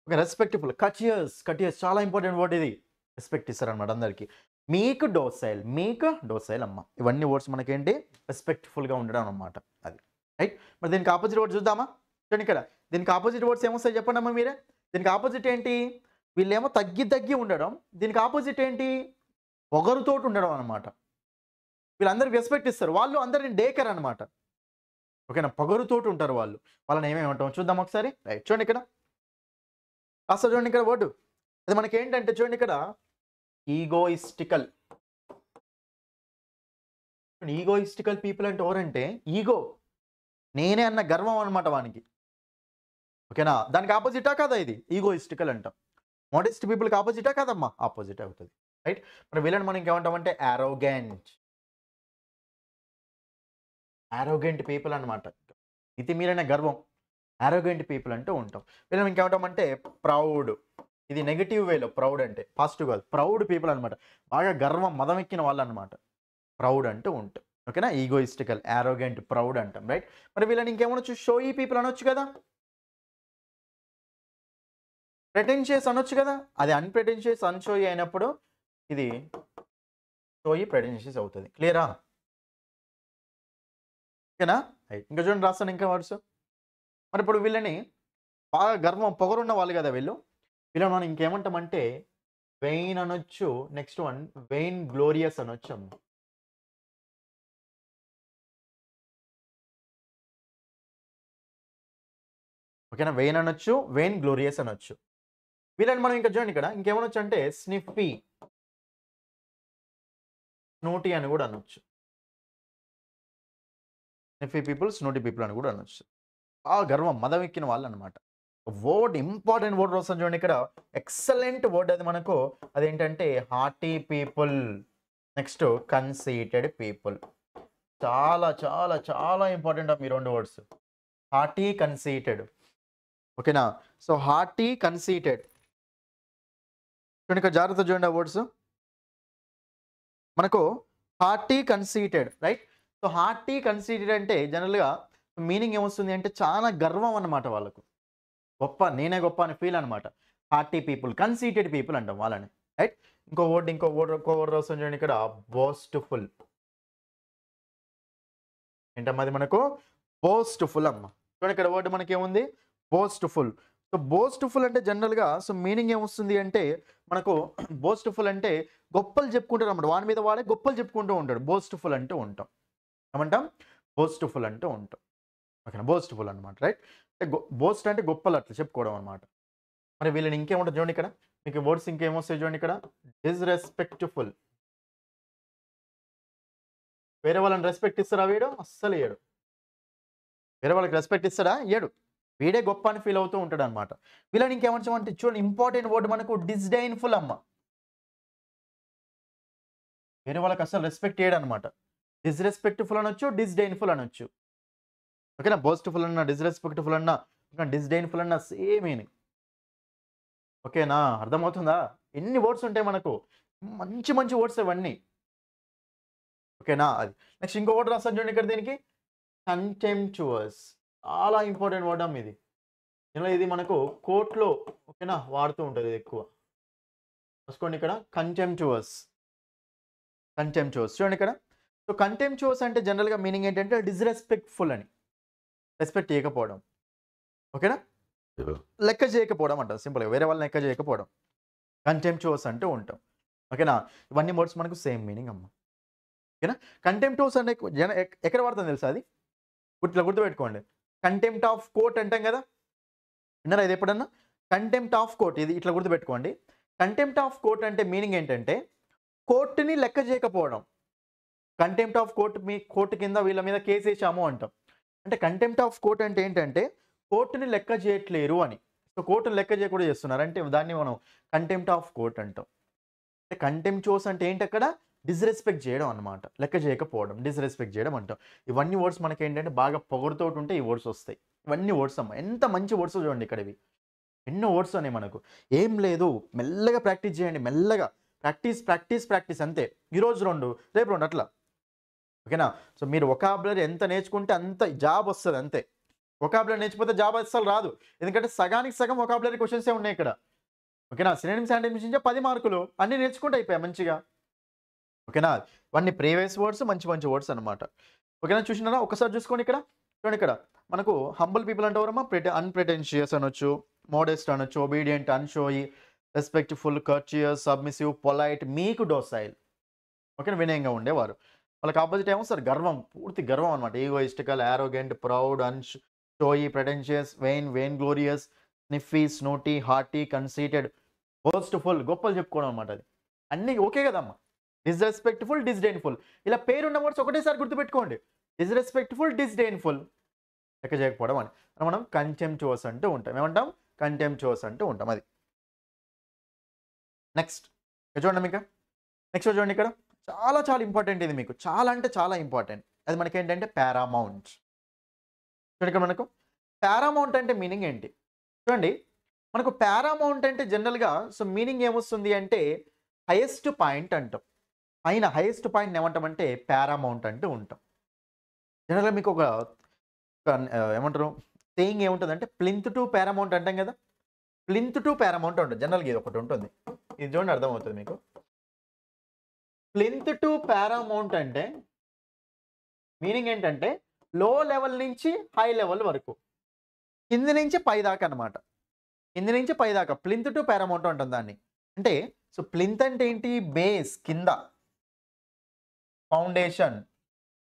ఓకే. Respectful, courteous. కర్టియస్ చాలా ఇంపార్టెంట్ వర్డ్ ఇది. రెస్పెక్ట్ ఇస్తారనమాట అందరికి. మీకు డోసైల్ అమ్మ. ఇవన్నీ వర్డ్స్ మనకేంటి? రెస్పెక్ట్‌ఫుల్‌గా ఉండడం అన్నమాట. అది. రైట్? మరి దీనికి అపోజిట్ వర్డ్ చూద్దామా? చూడండి ఇక్కడ. దీనికి అపోజిట్ వర్డ్స్ ఏమొస్తాయి చెప్పండమ్మా మీరే? దీనికి అపోజిట్ ఏంటి? వీళ్ళేమో తగ్గి తగ్గి ఉండడం. దీనికి అపోజిట్ ఏంటి? పొగరుతోటి ఉండడం అన్నమాట. వీళ్ళందరికి రెస్పెక్ట్ ఇస్తారు. వాళ్ళు అందరిని డేకర్ అన్నమాట. ఓకేనా? పొగరుతోటి ఉంటారు వాళ్ళు. వాళ్ళని ఏమేమంటాం చూద్దాం ఒకసారి. రైట్. చూడండి ఇక్కడ. కాస్త చూడండి ఇక్కడ వర్డ్. అది మనకేంటంటే చూడండి ఇక్కడ ఈగోయిస్టికల్. ఈగోయిస్టికల్ పీపుల్ అంటే ఎవరంటే ఈగో. నేనే అన్న గర్వం అన్నమాట వానికి. ఓకేనా? దానికి ఆపోజిటా కాదా ఇది? ఈగోయిస్టికల్ అంటాం. మోడెస్ట్ పీపుల్‌కి ఆపోజిటా కాదమ్మా? ఆపోజిటే అవుతది. రైట్? మరి వీళ్ళని మనం ఇంకేమంటామంటే యారోగెంట్. యారోగెంట్ పీపుల్ అన్నమాట. మితిమీరిన గర్వం. యారోగెంట్ పీపుల్ అంటూ ఉంటాం. వీళ్ళని ఇంకేమంటామంటే ప్రౌడ్. ఇది నెగెటివ్ వేలో ప్రౌడ్ అంటే. పాజిటివ్ కాదు. ప్రౌడ్ పీపుల్ అన్నమాట. బాగా గర్వం మదమెక్కిన వాళ్ళన్నమాట. ప్రౌడ్ అంటూ ఉంటాం. ఓకేనా? ఈగోయిస్టికల్, యారోగెంట్, ప్రౌడ్ అంటాం. రైట్? మరి వీళ్ళని ఇంకేమనొచ్చు? షోయి పీపుల్ అనొచ్చు కదా! ప్రెటెన్షియస్ అనొచ్చు కదా! అది అన్‌ప్రెటెన్షియస్, అన్‌షోయి అయినప్పుడు ఇది షోయి, ప్రెటెన్షియస్ అవుతది. క్లియరా? ఓకేనా? రైట్. ఇంకా చూడండి రాస్తాను ఇంకా వర్డ్స్. మరిప్పుడు వీళ్ళని బాగా గర్వం, పొగరున్న వాళ్ళు కదా వీళ్ళు. వీళ్ళని మనం ఇంకేమంటామంటే వెయిన్ అనొచ్చు. నెక్స్ట్ వన్ వెయిన్ గ్లోరియస్ అనొచ్చమ్మ. ఓకేనా? వెయిన్ అనొచ్చు. వెయిన్ గ్లోరియస్ అనొచ్చు. వీళ్ళని మనం ఇంకా చూడండి ఇక్కడ ఇంకేమనొచ్చు అంటే స్నిఫీ, స్నూటీ అని కూడా అనొచ్చు. స్నిఫీ పీపుల్, స్నూటీ పీపుల్ అని కూడా అనొచ్చు. చాలా గర్వం, మదం ఎక్కిన వాళ్ళు అనమాట. వర్డ్ ఇంపార్టెంట్ వర్డ్ వస్తుంది చూడండి ఇక్కడ. ఎక్సలెంట్ వర్డ్ అది మనకు. అదేంటంటే haughty people. Next conceited people. చాలా చాలా చాలా ఇంపార్టెంట్ మీ 2 వర్డ్స్. Haughty, conceited. ఓకేనా? So haughty, conceited. చూడండి ఇక్కడ జాగ్రత్త చూడండి ఆ వర్డ్స్. మనకు haughty, conceited, right? So haughty, conceited అంటే జనరల్గా మీనింగ్ ఏమొస్తుంది అంటే చాలా గర్వం అన్నమాట వాళ్ళకు. గొప్ప, నేనే గొప్ప అని ఫీల్ అనమాట. హార్టీ పీపుల్, కన్సీటెడ్ పీపుల్ అంటాం వాళ్ళని, రైట్? ఇంకో వర్డ్ వస్తుంది చూడండి ఇక్కడ. బోస్ట్ఫుల్. ఏంటమ్మా అది మనకు? బోస్ట్ఫుల్ అమ్మ. చూడండి ఇక్కడ వర్డ్ మనకి ఏముంది? బోస్ట్ఫుల్. సో బోస్ట్ఫుల్ అంటే జనరల్గా సో మీనింగ్ ఏమొస్తుంది అంటే మనకు బోస్ట్ఫుల్ అంటే గొప్పలు చెప్పుకుంటారు అన్నమాట. వాడి మీద వాడే గొప్పలు చెప్పుకుంటూ ఉంటాడు. బోస్ట్ఫుల్ అంటూ ఉంటాం. ఏమంటాం? బోస్ట్ఫుల్ అంటూ ఉంటాం. ఓకేనా? బోస్ట్ఫుల్ అనమాట, రైట్? బోస్ట్ అంటే గొప్పలు అట్లా చెప్పుకోవడం అనమాట. మరి వీళ్ళని ఇంకేముంటుంది చూడండి ఇక్కడ. మీకు వర్డ్స్ ఇంకేమొస్తాయి చూడండి ఇక్కడ. డిస్రెస్పెక్ట్ఫుల్. వేరే వాళ్ళని రెస్పెక్ట్ ఇస్తారా వీడు? అస్సలు ఇయ్యడు. వేరే వాళ్ళకి రెస్పెక్ట్ ఇస్తాడా? ఇయ్యడు. వీడే గొప్ప అని ఫీల్ అవుతూ ఉంటాడు అనమాట. వీళ్ళని ఇంకేమంటే చూడండి ఇంపార్టెంట్ వర్డ్ మనకు డిస్డైన్ఫుల్ అమ్మ. వేరే వాళ్ళకి అసలు రెస్పెక్ట్ ఇయ్యడు అనమాట. డిస్రెస్పెక్ట్ఫుల్ అనొచ్చు, డిస్డైన్ఫుల్ అనొచ్చు. ఓకేనా? బోస్ట్ఫుల్ అన్నా, డిస్రెస్పెక్ట్ఫుల్ అన్నా, డిస్డైన్ఫుల్ అన్నా సేమ్ మీనింగ్. ఓకేనా? అర్థమవుతుందా? ఎన్ని వర్డ్స్ ఉంటాయి మనకు, మంచి మంచి వర్డ్స్ ఇవన్నీ. ఓకేనా? అది నెక్స్ట్ ఇంకో వర్డ్ రాస్తాను చూడండి ఇక్కడ. దీనికి కంటెంప్చువస్. చాలా ఇంపార్టెంట్ వర్డ్ అమ్మ ఇది. ఇది మనకు కోర్టులో ఓకేనా వాడుతూ ఉంటుంది ఇది ఎక్కువ. రాసుకోండి ఇక్కడ. కంటెంప్చువస్. కంటెంప్చువస్ చూడండి ఇక్కడ. సో కంటెంప్చువస్ అంటే జనరల్గా మీనింగ్ ఏంటంటే డిస్రెస్పెక్ట్ఫుల్ అని. రెస్పెక్ట్ చేయకపోవడం. ఓకేనా? లెక్క చేయకపోవడం అంటారు సింపుల్గా. వేరే వాళ్ళని లెక్క చేయకపోవడం కంటెంప్చువస్ అంటూ ఉంటాం. ఓకేనా? ఇవన్నీ వర్డ్స్ మనకు సేమ్ మీనింగ్ అమ్మ. ఓకేనా? కంటెంప్టువస్ అంటే ఎక్కడ వాడుతుంది తెలుసా? అది ఇట్లా గుర్తుపెట్టుకోండి. కంటెంప్ట్ ఆఫ్ కోర్ట్ అంటాం కదా, విన్నారా ఇది ఎప్పుడన్నా? కంటెంప్ట్ ఆఫ్ కోర్ట్, ఇది ఇట్లా గుర్తుపెట్టుకోండి. కంటెంప్ట్ ఆఫ్ కోర్ట్ అంటే మీనింగ్ ఏంటంటే కోర్టుని లెక్క చేయకపోవడం. Contempt of court, me court కింద వీళ్ళ మీద కేసు వేసాము అంటాం. అంటే కంటెంప్ట్ ఆఫ్ కోర్ట్ అంటే ఏంటంటే కోర్టుని లెక్క చేయట్లేరు అని. సో కోర్టుని లెక్క చేయకుండా చేస్తున్నారు అంటే దాన్ని మనం కంటెంప్ట్ ఆఫ్ కోర్ట్ అంటాం. అంటే కంటెంప్చువస్ అంటే ఏంటి అక్కడ? డిస్రెస్పెక్ట్ చేయడం అనమాట. లెక్క చేయకపోవడం, డిస్రెస్పెక్ట్ చేయడం అంటాం. ఇవన్నీ వర్డ్స్ మనకి ఏంటంటే బాగా పొగరుతో ఉంటే ఈ వర్డ్స్ వస్తాయి. ఇవన్నీ వర్డ్స్ అమ్మ. ఎంత మంచి వర్డ్స్ చూడండి ఇక్కడ. ఇవి ఎన్నో వర్డ్స్ ఉన్నాయి మనకు. ఏం లేదు, మెల్లగా ప్రాక్టీస్ చేయండి. మెల్లగా ప్రాక్టీస్ ప్రాక్టీస్ ప్రాక్టీస్ అంతే. ఈరోజు 2, రేపు 2 అట్లా. ఓకేనా? సో మీరు వొకాబులరీ ఎంత నేర్చుకుంటే అంత జాబ్ వస్తుంది అంతే. వొకాబులరీ నేర్చుకుంటే జాబ్ అస్సలు రాదు. ఎందుకంటే సగానికి సగం వొకాబులరీ క్వశ్చన్సే ఉన్నాయి ఇక్కడ. ఓకేనా? సినోనిమ్స్ యాంటోనిమ్స్ నుంచి 10 మార్కులు అన్నీ నేర్చుకుంటే అయిపోయాయి మంచిగా. ఓకేనా? ఇవన్నీ ప్రీవియస్ వర్డ్స్, మంచి మంచి వర్డ్స్ అనమాట. ఓకేనా? చూసినారా? ఒకసారి చూసుకోండి ఇక్కడ. చూడండి ఇక్కడ మనకు హంబుల్ పీపుల్ అంటే ఎవరమ్మా? అన్ప్రిటెన్షియస్ అనొచ్చు, మోడెస్ట్ అనొచ్చు, ఒబీడియంట్, అన్షోయి, రెస్పెక్ట్ఫుల్, కర్చియస్, సబ్మిసివ్, పొలైట్, మీక్, డోసైల్. ఓకేనా? వినయంగా ఉండేవారు. వాళ్ళకి ఆపోజిట్ ఏమో సార్ గర్వం, పూర్తి గర్వం అనమాట. Egoistical, arrogant, proud, showy, pretentious, vainglorious, sniffy, snotty, haughty, conceited, boastful, గొప్పలు చెప్పుకోవడం అనమాట. అది అన్నీ ఓకే కదమ్మా. డిస్రెస్పెక్ట్ఫుల్, డిస్డైన్ఫుల్, ఇలా పేరున్న వర్డ్స్ ఒకటేసారి గుర్తుపెట్టుకోండి. డిస్రెస్పెక్ట్ఫుల్, డిస్డైన్ఫుల్, లెక్క చేయకపోవడం అని మనం కంటెంప్చువస్ అంటూ ఉంటాం. ఏమంటాం? కంటెంప్చువస్ అంటూ ఉంటాం. అది నెక్స్ట్ చూడండి మీకు. నెక్స్ట్ చూడండి ఇక్కడ. చాలా చాలా ఇంపార్టెంట్ ఇది మీకు. చాలా అంటే చాలా ఇంపార్టెంట్. అది మనకి ఏంటంటే పారామౌంట్. చూడండి ఇక్కడ మనకు పారామౌంట్ అంటే మీనింగ్ ఏంటి చూడండి. మనకు పారామౌంట్ అంటే జనరల్గా సో మీనింగ్ ఏమొస్తుంది అంటే హైయెస్ట్ పాయింట్ అంటాం. అయినా హైయెస్ట్ పాయింట్ ఏమంటామంటే పారామౌంట్ అంటూ ఉంటాం. జనరల్గా మీకు ఒక ఏమంటారు సేయింగ్ ఏముంటుందంటే ప్లింత్ టు పారామౌంట్ అంటాం కదా. ప్లింత్ టు పారామౌంట్ ఉంటుంది జనరల్గా. ఇది ఒకటి ఉంటుంది. ఇది చూడండి అర్థమవుతుంది మీకు. ప్లింత్ టు పారామౌంట్ అంటే మీనింగ్ ఏంటంటే లో లెవెల్ నుంచి హై లెవెల్ వరకు, కింది నుంచి పై దాకా అనమాట. కింది నుంచి పై దాకా ప్లింత్ టు పారామౌంట్ ఉంటుంది దాన్ని. అంటే సో ప్లింత్ అంటే ఏంటి? బేస్, కింద. ఫౌండేషన్,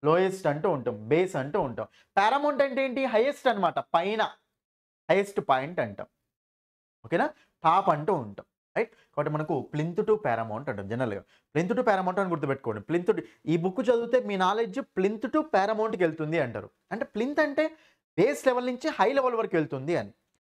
లోయెస్ట్ అంటూ ఉంటాం. బేస్ అంటూ ఉంటాం. పారామౌంట్ అంటే ఏంటి? హైయెస్ట్ అనమాట, పైన హైయెస్ట్ పాయింట్ అంటాం. ఓకేనా? టాప్ అంటూ ఉంటాం, రైట్? కాబట్టి మనకు ప్లింత్ టు పారామౌంట్ అంటాం జనరల్గా. ప్లింత్ టు పారామౌంట్ అని గుర్తుపెట్టుకోండి. ప్లింత్ ఈ బుక్ చదివితే మీ నాలెడ్జ్ ప్లింత్ టు పారామౌంట్కి వెళ్తుంది అంటారు. అంటే ప్లింత్ అంటే బేస్ లెవెల్ నుంచి హై లెవెల్ వరకు వెళ్తుంది అని.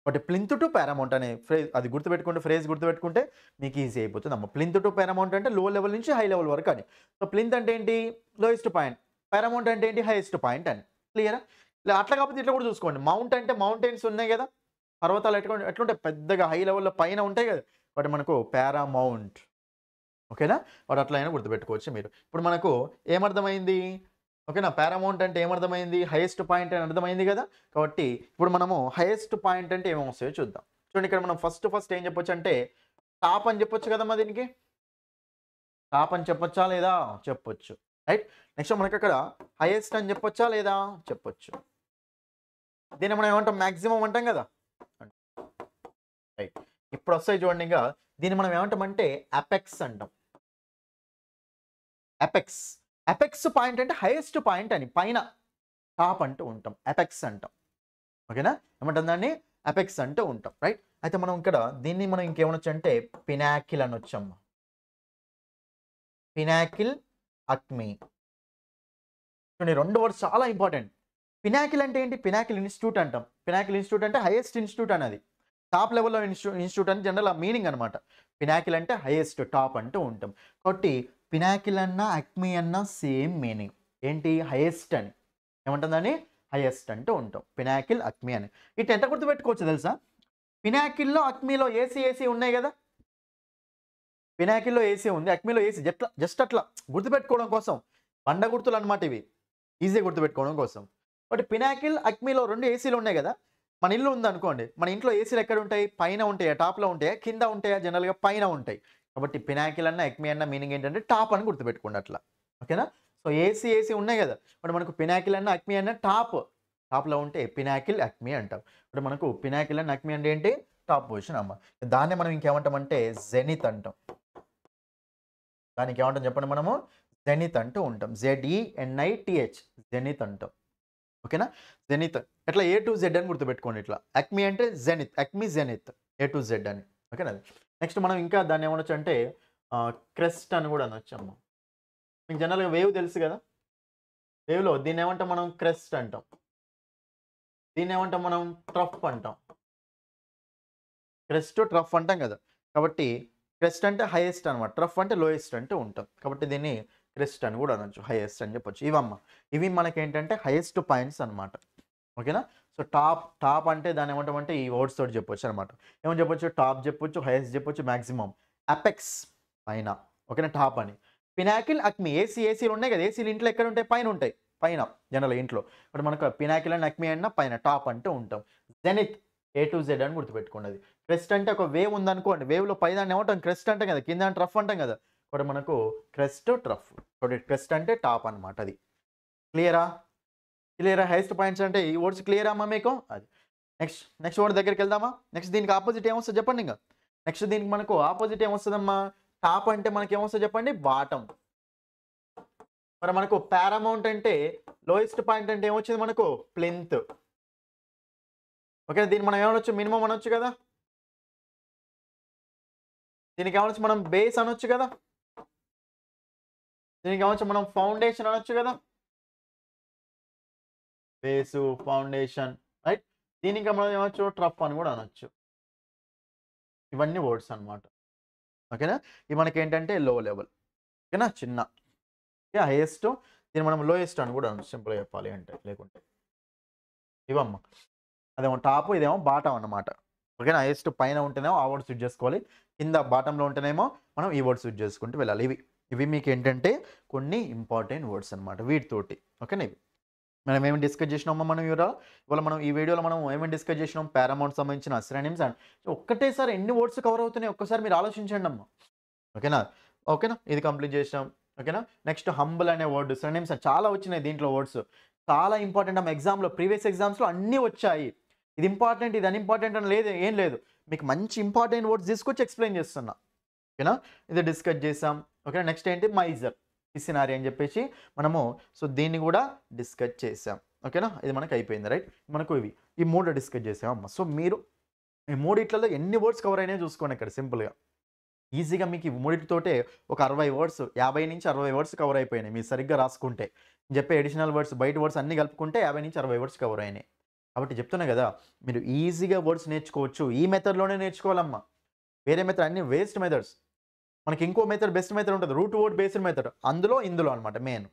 బట్ ప్లింత్ టు పారామౌంట్ అనే ఫ్రేజ్ అది గుర్తుపెట్టుకుంటే ఫ్రేజ్ గుర్తుపెట్టుకుంటే మీకు ఈజీ అయిపోతుంది అమ్మ. ప్లింత్ టు పారామౌంట్ అంటే లో లెవెల్ నుంచి హై లెవెల్ వరకు అని. సో ప్లింత్ అంటే ఏంటి? Lowest point. పారామౌంట్ అంటే ఏంటి? హైయెస్ట్ పాయింట్ అని. క్లియరా? ఇలా అట్లా కాకపోతే ఇట్లా కూడా చూసుకోండి. మౌంట్ అంటే మౌంటైన్స్ ఉన్నాయి కదా, పర్వతాలు ఎట్లుంటాయి పెద్దగా హై లెవెల్లో పైన ఉంటాయి కదా, వాటి మనకు పారామౌంట్. ఓకేనా? వాడు అట్లా అయినా గుర్తుపెట్టుకోవచ్చు మీరు. ఇప్పుడు మనకు ఏమర్థమైంది? ఓకేనా? పారామౌంట్ అంటే ఏమర్థమైంది? హైయెస్ట్ పాయింట్ అని అర్థమైంది కదా. కాబట్టి ఇప్పుడు మనము హైయెస్ట్ పాయింట్ అంటే ఏమేమి వస్తాయో చూద్దాం. చూడండి, ఇక్కడ మనం ఫస్ట్ ఏం చెప్పొచ్చు అంటే టాప్ అని చెప్పొచ్చు కదమ్మా. దీనికి టాప్ అని చెప్పొచ్చా లేదా? చెప్పొచ్చు. రైట్. నెక్స్ట్ మనకి అక్కడ హైయెస్ట్ అని చెప్పొచ్చా లేదా? చెప్పొచ్చు. దీన్ని మనం ఏమంటాం? మ్యాక్సిమం అంటాం కదా. రైట్. ఇప్పుడు వస్తాయి చూడండి. ఇంకా దీన్ని మనం ఏమంటామంటే అపెక్స్ అంటాం. అపెక్స్. అపెక్స్ పాయింట్ అంటే హైయెస్ట్ పాయింట్ అని, పైన టాప్ అంటూ ఉంటాం. అపెక్స్ అంటాం. ఓకేనా? ఏమంటాం దాన్ని? అపెక్స్ అంటూ ఉంటాం. రైట్. అయితే మనం ఇక్కడ దీన్ని మనం ఇంకేమనొచ్చు అంటే పినాకిల్ అనొచ్చమ్మా. పినాకిల్, అక్మీ. చూడండి, 2 వర్డ్స్ చాలా ఇంపార్టెంట్. పినాకిల్ అంటే ఏంటి? పినాకిల్ ఇన్స్టిట్యూట్ అంటాం. పినాకిల్ ఇన్స్టిట్యూట్ అంటే హైయెస్ట్ ఇన్స్టిట్యూట్ అనేది, టాప్ లెవెల్లో ఇన్స్టిట్యూట్ అని జనరల్ మీనింగ్ అనమాట. పినాకిల్ అంటే హైయెస్ట్, టాప్ అంటూ ఉంటాం. కాబట్టి పినాకిల్ అన్న అక్మీ అన్న సేమ్ మీనింగ్. ఏంటి? హైయెస్ట్ అని. ఏమంటుందని? హైయెస్ట్ అంటూ ఉంటాం. పినాకిల్, అక్మీ అని. ఇటు ఎంత గుర్తుపెట్టుకోవచ్చు తెలుసా? పినాకిల్లో అక్మీలో ఏసీ ఉన్నాయి కదా. పినాకిల్లో ఏసీ ఉంది, అక్మీలో ఏసీ. జస్ట్ అట్లా గుర్తుపెట్టుకోవడం కోసం బండ గుర్తులు అనమాట ఇవి, ఈజీగా గుర్తుపెట్టుకోవడం కోసం. బట్ పినాకిల్, అక్మీలో 2 ఏసీలు ఉన్నాయి కదా. మన ఇల్లు ఉందనుకోండి, మన ఇంట్లో ఏసీలు ఎక్కడ ఉంటాయి? పైన ఉంటాయా? టాప్లో ఉంటాయా? కింద ఉంటాయా? జనరల్గా పైన ఉంటాయి. కాబట్టి పినాకిల్ అన్న అక్మీ అన్న మీనింగ్ ఏంటంటే టాప్ అని గుర్తుపెట్టుకోండి అట్లా. ఓకేనా? సో ఏసీ ఉన్నాయి కదా. ఇప్పుడు మనకు పినాకిల్ అన్న అక్మీ అన్న టాప్లో ఉంటే పినాకిల్, అక్మీ అంటాం. ఇప్పుడు మనకు పినాకిల్ అన్న అక్మీ అంటే ఏంటి? టాప్ పొజిషన్ అమ్మ. దాన్ని మనం ఇంకేమంటామంటే జెనిత్ అంటాం. దానికి ఏమంటాం చెప్పండి? మనము జెనిత్ అంటూ ఉంటాం. ZENITH, జెనిత్ అంటాం. ఓకేనా? జెనిత్ ఎట్లా A to Z అని గుర్తుపెట్టుకోండి. ఇట్లా అక్మీ అంటే zenith, acme zenith, A to Z అని. ఓకేనా? నెక్స్ట్ మనం ఇంకా దాన్ని ఏమనొచ్చు అంటే క్రెస్ట్ అని కూడా అనొచ్చు అమ్మ. మీకు జనరల్గా వేవ్ తెలుసు కదా. వేవ్లో దీన్ని ఏమంటాం మనం? క్రెస్ట్ అంటాం. దీన్ని ఏమంటాం మనం? ట్రఫ్ అంటాం. క్రెస్ట్, ట్రఫ్ అంటాం కదా. కాబట్టి క్రెస్ట్ అంటే హైయెస్ట్ అనమాట, ట్రఫ్ అంటే లోయెస్ట్ అంటూ ఉంటాం. కాబట్టి దీన్ని క్రెస్ట్ అని కూడా అనొచ్చు, హైయెస్ట్ అని చెప్పొచ్చు. ఇవి మనకేంటంటే హైయెస్ట్ పాయింట్స్ అనమాట. ఓకేనా? సో టాప్ అంటే దాన్ని ఏమంటామంటే ఈ వర్డ్స్ తోటి చెప్పొచ్చు అనమాట. ఏమని చెప్పొచ్చు? టాప్ చెప్పొచ్చు, హైయెస్ట్ చెప్పొచ్చు, మ్యాక్సిమం, అపెక్స్ పైన. ఓకేనా? టాప్ అని. పినాకిల్, అక్మీ ఏసీలు ఉన్నాయి కదా. ఏసీలు ఇంట్లో ఎక్కడ ఉంటాయి? పైన ఉంటాయి, పైన జనరల్ ఇంట్లో. ఇప్పుడు మనకు పినాకిల్ అండ్ అక్మీ అన్న పైన టాప్ అంటూ ఉంటాం. జెనిత్ A to Z అని గుర్తుపెట్టుకోండి. క్రెస్ట్ అంటే ఒక వేవ్ ఉందనుకోండి, వేవ్లో పైన ఏమంటాం? క్రెస్ట్ అంటాం కదా, కింద ట్రఫ్ అంటాం కదా. ఇప్పుడు మనకు క్రెస్ట్, ట్రఫ్. క్రెస్ట్ అంటే టాప్ అనమాట. అది క్లియరా? హైయెస్ట్ పాయింట్స్ అంటే ఈ వర్డ్స్ క్లియరా అమ్మా మీకు? అది నెక్స్ట్ వర్డ్ దగ్గరికి వెళ్దామా? నెక్స్ట్ దీనికి ఆపోజిట్ ఏమొస్తుంది చెప్పండి. ఇంకా నెక్స్ట్ దీనికి మనకు ఆపోజిట్ ఏమొస్తుందమ్మా? టాప్ అంటే మనకి ఏమొస్తుంది చెప్పండి? బాటమ్. మరి మనకు పారామౌంట్ అంటే లోయెస్ట్ పాయింట్ అంటే ఏమొచ్చింది మనకు? ప్లింత్. ఓకే, దీన్ని మనం ఏమనొచ్చు? మినిమం అనొచ్చు కదా. దీనికి ఏమనొచ్చు మనం? బేస్ అనొచ్చు కదా. దీనికి ఏమొచ్చు మనం? ఫౌండేషన్ అనొచ్చు కదా. Base, foundation. రైట్. దీనికి మనం ఏమొచ్చు? ట్రఫ్ అని కూడా అనొచ్చు. ఇవన్నీ వర్డ్స్ అనమాట. ఓకేనా? ఇవి మనకి ఏంటంటే లో లెవెల్. ఓకేనా? చిన్న హైయెస్ట్. దీన్ని మనం లోయెస్ట్ అని కూడా అనొచ్చు, సింపుల్గా చెప్పాలి అంటే. లేకుంటే ఇవమ్మ, అదేమో టాప్, ఇదేమో బాటం అన్నమాట. ఓకేనా? హైయెస్ట్ పైన ఉంటేనేమో ఆ వర్డ్స్ యూజ్ చేసుకోవాలి, కింద బాటంలో ఉంటేనేమో మనం ఈ వర్డ్స్ యూజ్ చేసుకుంటూ వెళ్ళాలి. ఇవి మీకు ఏంటంటే కొన్ని ఇంపార్టెంట్ వర్డ్స్ అనమాట వీటితోటి. ఓకేనా? ఇవి మనం ఏమి డిస్కస్ చేసినామో ఇవాళ మనం ఈ వీడియోలో మనం ఏమేమి డిస్కస్ చేసినాం? పారామౌంట్ సంబంధించిన సినోనిమ్స్ అండ్ ఒక్కటేసారి ఎన్ని వర్డ్స్ కవర్ అవుతున్నాయి ఒక్కసారి మీరు ఆలోచించండి అమ్మ. ఓకేనా? ఇది కంప్లీట్ చేసినాం. ఓకేనా? నెక్స్ట్ హంబుల్ అనే వర్డ్, సినోనిమ్స్ చాలా వచ్చినాయి దీంట్లో వర్డ్స్. చాలా ఇంపార్టెంట్ అమ్మ. ఎగ్జామ్లో ప్రీవియస్ ఎగ్జామ్స్లో అన్నీ వచ్చాయి. ఇది ఇంపార్టెంట్, ఇది అన్ఇంపార్టెంట్ అని ఏం లేదు. మీకు మంచి ఇంపార్టెంట్ వర్డ్స్ తీసుకొచ్చి ఎక్స్ప్లెయిన్ చేస్తున్నా. ఓకేనా? ఇది డిస్కస్ చేసాం. ఓకేనా? నెక్స్ట్ ఏంటి? మైజర్, పిసినారి అని చెప్పేసి మనము దీన్ని కూడా డిస్కస్ చేసాం. ఓకేనా? ఇది మనకు అయిపోయింది. రైట్. మనకు ఈ 3 డిస్కస్ చేసాం అమ్మ. సో మీరు ఈ 3 ఎన్ని వర్డ్స్ కవర్ అయినాయో చూసుకోండి ఇక్కడ సింపుల్గా. ఈజీగా మీకు ఈ 3తోటే ఒక 60 వర్డ్స్, 50 నుంచి 60 వర్డ్స్ కవర్ అయిపోయినాయి మీరు సరిగ్గా రాసుకుంటే. చెప్పే అడిషనల్ వర్డ్స్, బయట వర్డ్స్ అన్ని కలుపుకుంటే 50 నుంచి 60 వర్డ్స్ కవర్ అయినాయి. కాబట్టి చెప్తున్నా కదా, మీరు ఈజీగా వర్డ్స్ నేర్చుకోవచ్చు. ఈ మెథడ్‌లోనే నేర్చుకోవాలమ్మా. వేరే మెథడ్ అన్నీ వేస్ట్ మెథడ్స్. మనకి ఇంకో మెథడ్ బెస్ట్ మెథడ్ ఉంటది. Root word based method. అందులో, ఇందులో అన్నమాట మెయిన్.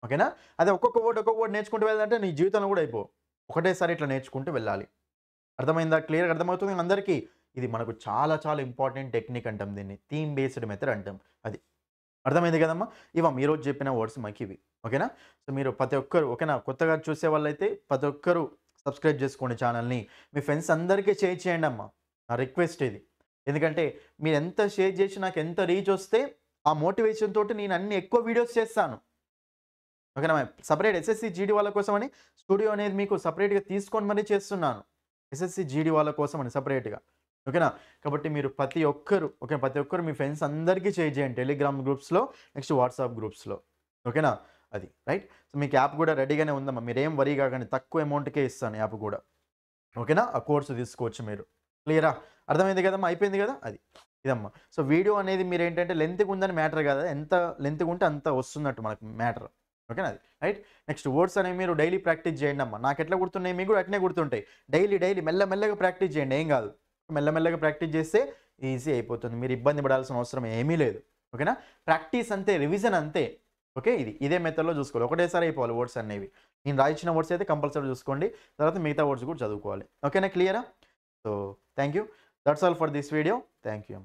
ఓకేనా? అదే ఒక్కొక్క వర్డ్ నేర్చుకుంటూ వెళ్ళాలంటే నీ జీవితంలో కూడా అయిపోవు. ఒకటేసారి ఇట్లా నేర్చుకుంటూ వెళ్ళాలి. అర్థమైందా? క్లియర్‌గా అర్థమవుతుంది అందరికీ? ఇది మనకు చాలా చాలా ఇంపార్టెంట్ టెక్నిక్ అంటాం దీన్ని. థీమ్ బేస్డ్ మెథడ్ అంటాం. అది. అర్థమైంది కదమ్మా! ఈరోజు చెప్పిన వర్డ్స్ మాకివి. ఓకేనా? సో, మీరు ప్రతి ఒక్కరు ఓకేనా? కొత్తగా చూసే వాళ్ళైతే ప్రతి ఒక్కరు సబ్స్క్రైబ్ చేసుకోండి ఛానల్‌ని. మీ ఫ్రెండ్స్ అందరికీ షేర్ చేయండమ్మా. నా రిక్వెస్ట్ ఇది. ఎందుకంటే మీరెంత షేర్ చేసి నాకెంత రీచ్ వస్తే ఆ మోటివేషన్ తోటి నేను అన్ని ఎక్కువ వీడియోస్ చేస్తాను. ఓకేనా? సెపరేట్ ఎస్ఎస్‌సి, జీడీ వాళ్ళ కోసమని స్టూడియో అనేది మీకు సెపరేట్‌గా తీసుకొని మరీ చేస్తున్నాను. ఎస్ఎస్‌సి, జీడీ వాళ్ళ కోసమని సెపరేట్‌గా. ఓకేనా? కాబట్టి మీరు ప్రతి ఒక్కరు మీ ఫ్రెండ్స్ అందరికీ షేర్ చేయండి. టెలిగ్రామ్ గ్రూప్స్‌లో, నెక్స్ట్ వాట్సాప్ గ్రూప్స్‌లో. ఓకేనా? అది. రైట్? సో, మీకు యాప్ కూడా రెడీగానే ఉందమ్మా. మీరేం వరీ కాకండి. తక్కువ అమౌంట్‌కే ఇస్తాను యాప్ కూడా. ఓకేనా? ఆ కోర్స్ తీసుకోవచ్చు మీరు. క్లియరా? అర్థమైంది కదమ్మా! అయిపోయింది కదా! అది. ఇదమ్మా. సో, వీడియో అనేది మీరేంటంటే లెంగ్త్‌గా ఉందని మ్యాటర్ కాదు. ఎంత లెంగ్త్‌గా ఉంటే అంత వస్తున్నట్టు మనకు మ్యాటర్. ఓకేనా? అది. రైట్? నెక్స్ట్ వర్డ్స్ అనేవి మీరు డైలీ ప్రాక్టీస్ చేయండమ్మా. నాకెట్లా గుర్తున్నాయి మీకు కూడా అట్నే గుర్తుంటాయి. డైలీ మెల్లగా ప్రాక్టీస్ చేయండి. ఏం కాదు. మెల్లగా ప్రాక్టీస్ చేస్తే ఈజీ అయిపోతుంది. మీరు ఇబ్బంది పడాల్సిన అవసరం ఏమీ లేదు. ఓకేనా? ప్రాక్టీస్ అంతే, రివిజన్ అంతే. ఓకే? ఇదే మెథడ్‌లో చూసుకోవాలి. ఒకటేసారి అయిపోవాలి వర్డ్స్ అనేవి. నేను రాయించిన వర్డ్స్ అయితే కంపల్సరీ చూసుకోండి. తర్వాత మిగతా వర్డ్స్ కూడా చదువుకోవాలి. ఓకేనా? క్లియరా? So, thank you. That's all for this video. Thank you.